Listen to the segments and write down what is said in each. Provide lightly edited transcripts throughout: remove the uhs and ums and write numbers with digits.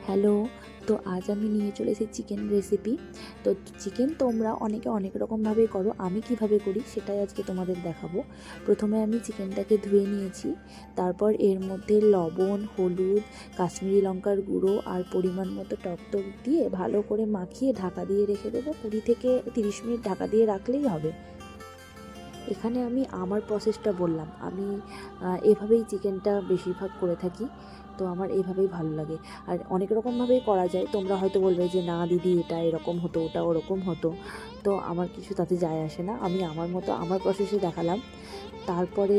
Hello. তো আজ আমি নিয়ে চলে এসেছি চিকেন রেসিপি। তো চিকেন তোমরা অনেকে অনেক রকমভাবে করো, আমি কিভাবে করি সেটাই আজকে তোমাদের দেখাবো। প্রথমে আমি চিকেনটাকে ধুয়ে নিয়েছি, তারপর এর মধ্যে লবণ, হলুদ, কাশ্মীরি লঙ্কার গুঁড়ো আর পরিমাণ মতো টক দিয়ে ভালো করে মাখিয়ে ঢাকা দিয়ে রেখে দেবো। 20 থেকে 30 মিনিট ঢাকা দিয়ে রাখলেই হবে। এখানে আমি আমার প্রসেসটা বললাম, আমি এভাবেই চিকেনটা বেশিরভাগ করে থাকি। তো আমার এইভাবেই ভালো লাগে। আর অনেক রকমভাবেই করা যায়, তোমরা হয়তো বলবে যে না দিদি এটা এরকম হতো, ওটা ওরকম হতো। তো আমার কিছু তাতে যায় আসে না, আমি আমার মতো আমার প্রসেসে দেখালাম। তারপরে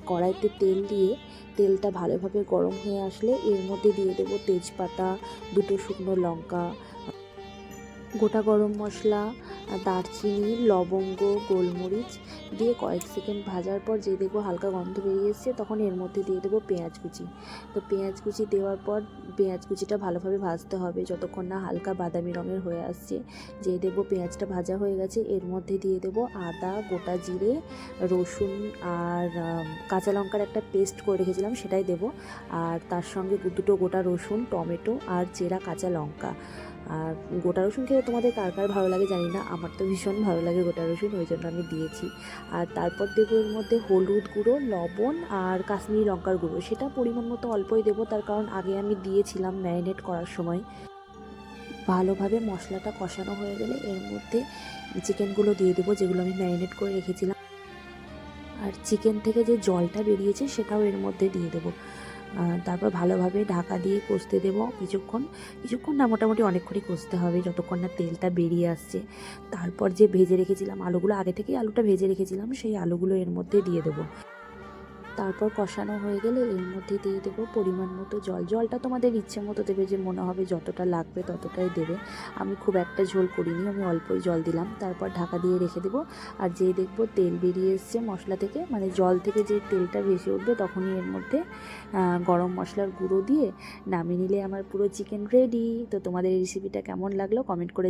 কড়াইতে তেল দিয়ে তেলটা ভালোভাবে গরম হয়ে আসলে এর মধ্যে দিয়ে দেবো তেজপাতা, দুটো শুকনো লঙ্কা, গোটা গরম মশলা, দারচিনি, লবঙ্গ, গোলমরিচ দিয়ে কয়েক সেকেন্ড ভাজার পর যে দেখবো হালকা গন্ধ বেরিয়ে এসছে, তখন এর মধ্যে দিয়ে দেবো পেঁয়াজ কুচি। তো পেঁয়াজ কুচি দেওয়ার পর পেঁয়াজ কুচিটা ভালোভাবে ভাজতে হবে যতক্ষণ না হালকা বাদামি রঙের হয়ে আসছে। যে দেখবো পেঁয়াজটা ভাজা হয়ে গেছে, এর মধ্যে দিয়ে দেবো আদা, গোটা জিরে, রসুন আর কাঁচা লঙ্কার একটা পেস্ট করে রেখেছিলাম সেটাই দেবো। আর তার সঙ্গে দুটো গোটা রসুন, টমেটো আর চেরা কাঁচা লঙ্কা। আর গোটা রসুন খেতে তোমাদের কার কার ভালো লাগে জানি না, আমার তো ভীষণ ভালো লাগে গোটা রসুন, ওই জন্য আমি দিয়েছি। আর তারপর দেবো এর মধ্যে হলুদ গুঁড়ো, লবণ আর কাশ্মীরি লঙ্কার গুঁড়ো, সেটা পরিমাণ মতো অল্পই দেবো, তার কারণ আগে আমি দিয়েছিলাম ম্যারিনেট করার সময়। ভালোভাবে মশলাটা কষানো হয়ে গেলে এর মধ্যে চিকেনগুলো দিয়ে দেবো যেগুলো আমি ম্যারিনেট করে রেখেছিলাম। আর চিকেন থেকে যে জলটা বেরিয়েছে সেটাও এর মধ্যে দিয়ে দেবো। তারপর ভালোভাবে ঢাকা দিয়ে কষতে দেবো কিছুক্ষণ না, মোটামুটি অনেকক্ষণই কষতে হবে যতক্ষণ না তেলটা বেরিয়ে আসছে। তারপর যে ভেজে রেখেছিলাম আলুগুলো, আগে থেকেই আলুটা ভেজে রেখেছিলাম, সেই আলুগুলো এর মধ্যে দিয়ে দেবো। তারপর কষানো হয়ে গেলে এর মধ্যে দিয়ে দেবো পরিমাণ মতো জল। জলটা তোমাদের ইচ্ছে মতো দেবে, যে মনে হবে যতটা লাগবে ততটাই দেবে। আমি খুব একটা ঝোল করিনি, আমি অল্পই জল দিলাম। তারপর ঢাকা দিয়ে রেখে দেবো। আর যেই দেখবো তেল বেরিয়ে এসছে মশলা থেকে, মানে জল থেকে যে তেলটা ভেসে উঠবে, তখনই এর মধ্যে গরম মশলার গুঁড়ো দিয়ে নামিয়ে নিলে আমার পুরো চিকেন রেডি। তো তোমাদের এই রেসিপিটা কেমন লাগলো কমেন্ট করে